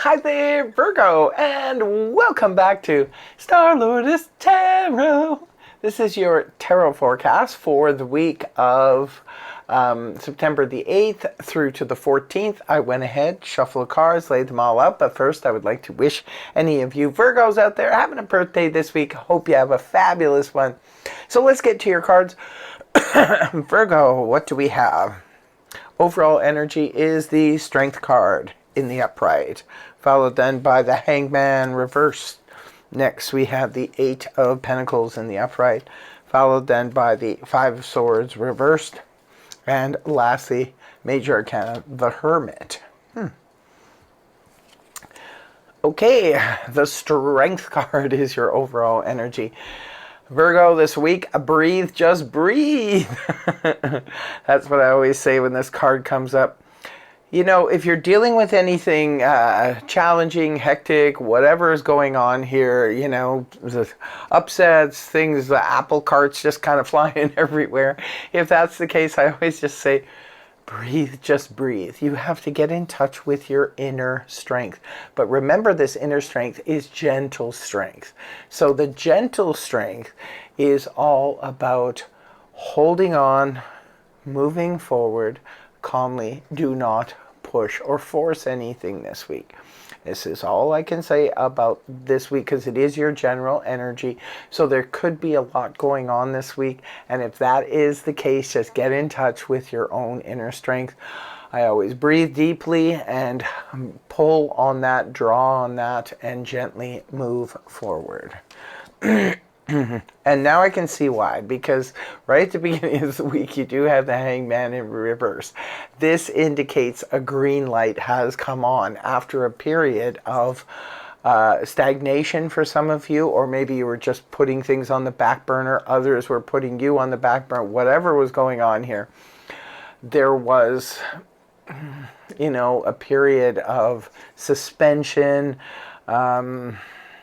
Hi there, Virgo, and welcome back to Star-Lord's Tarot. This is your tarot forecast for the week of September the 8th through to the 14th. I went ahead, shuffled cards, laid them all out, but first I would like to wish any of you Virgos out there having a birthday this week. Hope you have a fabulous one. So let's get to your cards. Virgo, what do we have? Overall energy is the Strength card in the upright, followed then by the Hangman reversed. Next we have the Eight of Pentacles in the upright, followed then by the Five of Swords reversed, and lastly, Major Arcana, the Hermit. Okay, the Strength card is your overall energy. Virgo, this week, breathe, just breathe. That's what I always say when this card comes up. You know, if you're dealing with anything challenging, hectic, whatever is going on here, you know, the upsets, things, the apple carts just kind of flying everywhere. If that's the case, I always just say, breathe, just breathe. You have to get in touch with your inner strength. But remember, this inner strength is gentle strength. So the gentle strength is all about holding on, moving forward calmly. Do not push or force anything this week. This is all I can say about this week because it is your general energy. So there could be a lot going on this week. And if that is the case, just get in touch with your own inner strength. I always breathe deeply and pull on that, draw on that, and gently move forward. And now I can see why, because right at the beginning of the week you do have the Hangman in reverse. This indicates a green light has come on after a period of stagnation for some of you, or maybe you were just putting things on the back burner, others were putting you on the back burner, whatever was going on here. There was, you know, a period of suspension,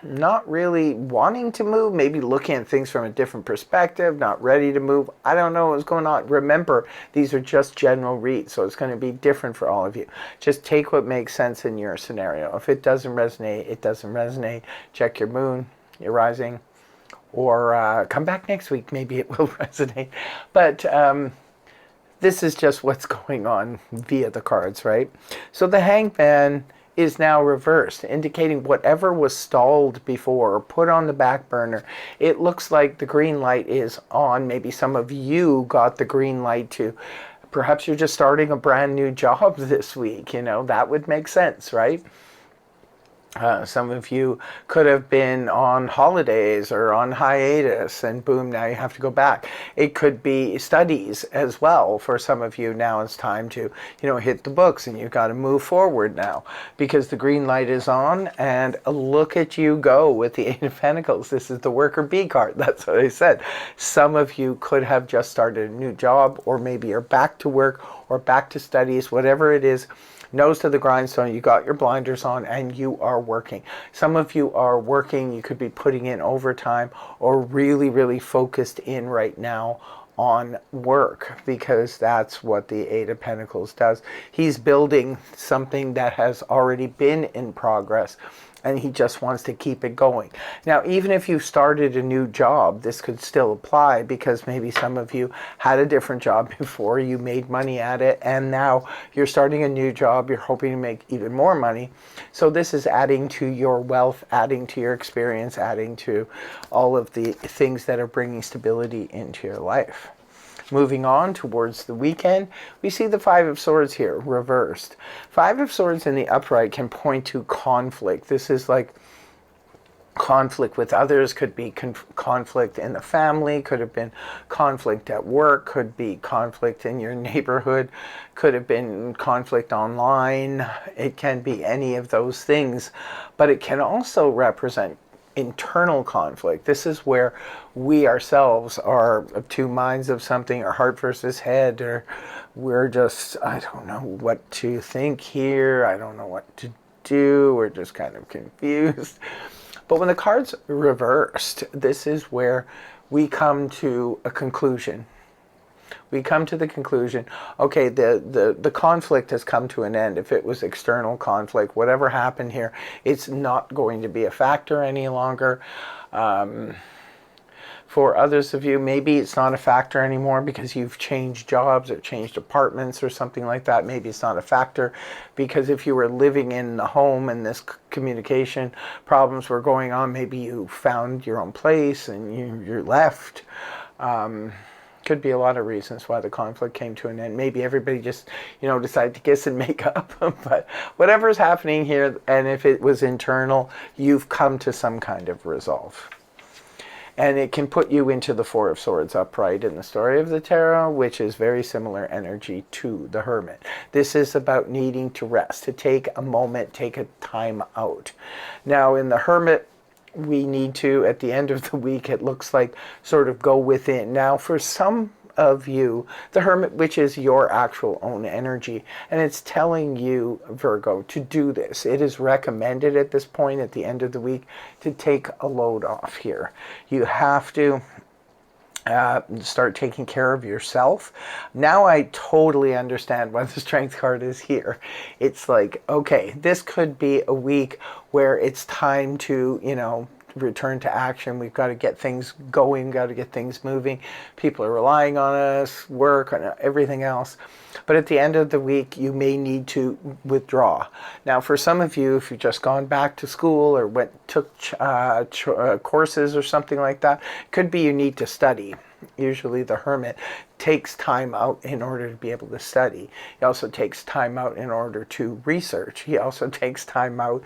not really wanting to move, maybe looking at things from a different perspective, not ready to move. I don't know what's going on. Remember, these are just general reads, so it's going to be different for all of you. Just take what makes sense in your scenario. If it doesn't resonate, it doesn't resonate. Check your moon, your rising, or come back next week. Maybe it will resonate. But this is just what's going on via the cards, right? So the Hangman is now reversed, indicating whatever was stalled before or put on the back burner, it looks like the green light is on. Maybe some of you got the green light to, perhaps you're just starting a brand new job this week, you know, that would make sense, right? Some of you could have been on holidays or on hiatus, and boom, now you have to go back. It could be studies as well. For some of you, now it's time to, you know, hit the books, and you've got to move forward now because the green light is on. And look at you go with the Eight of Pentacles. This is the worker bee card. That's what I said. Some of you could have just started a new job, or maybe you're back to work or back to studies, whatever it is. Nose to the grindstone, you got your blinders on and you are working. Some of you are working, you could be putting in overtime or really, really focused in right now on work, because that's what the Eight of Pentacles does. He's building something that has already been in progress, and he just wants to keep it going. Now, even if you started a new job, this could still apply, because maybe some of you had a different job before, you made money at it, and now you're starting a new job, you're hoping to make even more money. So this is adding to your wealth, adding to your experience, adding to all of the things that are bringing stability into your life. Moving on towards the weekend, we see the Five of Swords here, reversed. Five of Swords in the upright can point to conflict. This is like conflict with others, could be conflict in the family, could have been conflict at work, could be conflict in your neighborhood, could have been conflict online. It can be any of those things, but it can also represent internal conflict. This is where we ourselves are of two minds of something, or heart versus head, or we're just, I don't know what to think here, I don't know what to do, we're just kind of confused. But when the card's reversed, this is where we come to a conclusion. We come to the conclusion, okay, the conflict has come to an end. If it was external conflict, whatever happened here, it's not going to be a factor any longer. For others of you, maybe it's not a factor anymore because you've changed jobs or changed apartments or something like that. Maybe it's not a factor because if you were living in the home and this communication problems were going on, maybe you found your own place and you're left. Could be a lot of reasons why the conflict came to an end. Maybe everybody just, decided to kiss and make up. But whatever's happening here, and if it was internal, you've come to some kind of resolve. And it can put you into the Four of Swords upright in the story of the tarot, which is very similar energy to the Hermit. This is about needing to rest, to take a moment, take a time out. Now, in the Hermit, we need to, at the end of the week, it looks like, sort of go within. Now, for some of you, the Hermit, which is your actual own energy, and it's telling you, Virgo, to do this. It is recommended at this point, at the end of the week, to take a load off here. You have to start taking care of yourself. Now I totally understand why the Strength card is here. It's like, okay, this could be a week where it's time to, return to action. We've got to get things going, got to get things moving. People are relying on us, work, and everything else. But at the end of the week, you may need to withdraw. Now, for some of you, if you've just gone back to school or took courses or something like that, it could be you need to study. Usually the Hermit takes time out in order to be able to study. He also takes time out in order to research. He also takes time out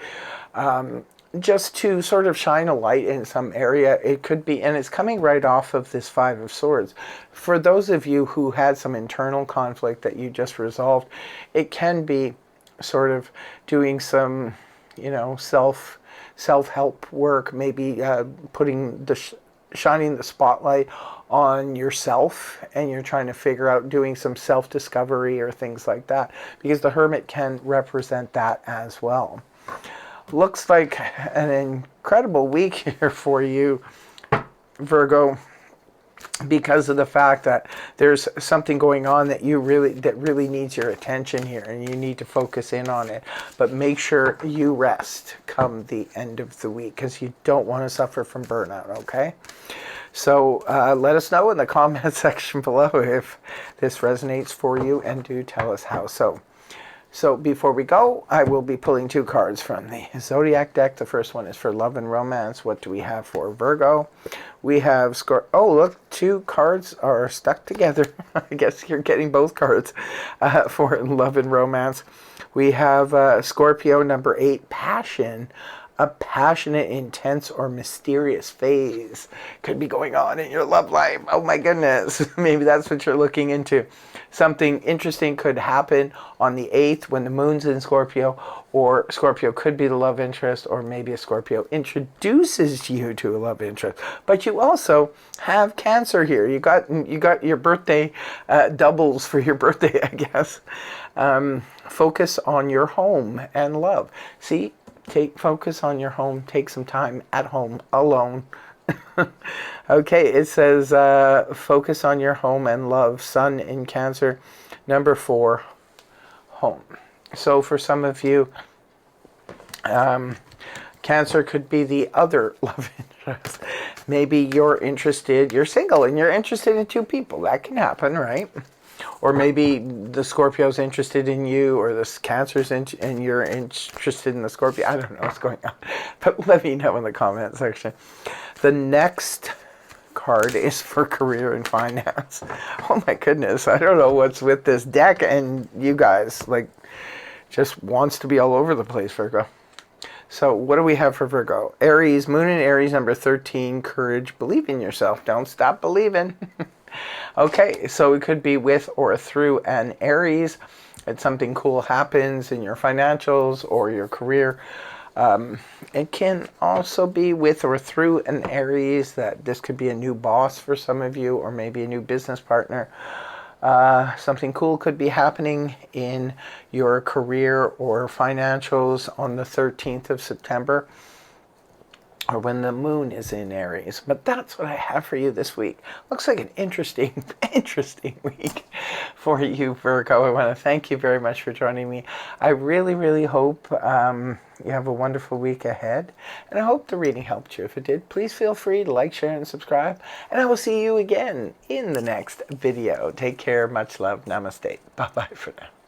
just to sort of shine a light in some area. It could be, and it's coming right off of this Five of Swords. For those of you who had some internal conflict that you just resolved, it can be sort of doing some, self-help work, maybe shining the spotlight on yourself, and you're trying to figure out doing some self-discovery or things like that, because the Hermit can represent that as well. Looks like an incredible week here for you, Virgo, because of the fact that there's something going on that really needs your attention here, and you need to focus in on it. But make sure you rest come the end of the week, because you don't want to suffer from burnout, okay? So let us know in the comment section below if this resonates for you, and do tell us how so. So before we go, I will be pulling two cards from the Zodiac deck. The first one is for love and romance. What do we have for Virgo? We have oh, look, two cards are stuck together. I guess you're getting both cards for love and romance. We have Scorpio, number 8, passion. A passionate, intense, or mysterious phase could be going on in your love life. Oh my goodness. Maybe that's what you're looking into. Something interesting could happen on the 8th when the moon's in Scorpio, or Scorpio could be the love interest, or maybe a Scorpio introduces you to a love interest. But you also have Cancer here. You got your birthday doubles for your birthday, I guess. Focus on your home and love. See? Focus on your home. Take some time at home alone. Okay, it says focus on your home and love. Sun in Cancer. Number 4, home. So for some of you, Cancer could be the other love interest. Maybe you're single and you're interested in 2 people. That can happen, right? Or maybe the Scorpio's interested in you, or the Cancer's and you're interested in the Scorpio. I don't know what's going on. But let me know in the comment section. The next card is for career and finance. Oh my goodness. I don't know what's with this deck and you guys. Just wants to be all over the place, Virgo. So what do we have for Virgo? Aries, Moon in Aries, number 13, courage. Believe in yourself. Don't stop believing. Okay, so it could be with or through an Aries. It's something cool happens in your financials or your career. It can also be with or through an Aries, that this could be a new boss for some of you, or maybe a new business partner. Something cool could be happening in your career or financials on the 13th of September. or when the moon is in Aries. But that's what I have for you this week. Looks like an interesting, interesting week for you, Virgo. I want to thank you very much for joining me. I really, really hope you have a wonderful week ahead. And I hope the reading helped you. If it did, please feel free to like, share, and subscribe. And I will see you again in the next video. Take care. Much love. Namaste. Bye-bye for now.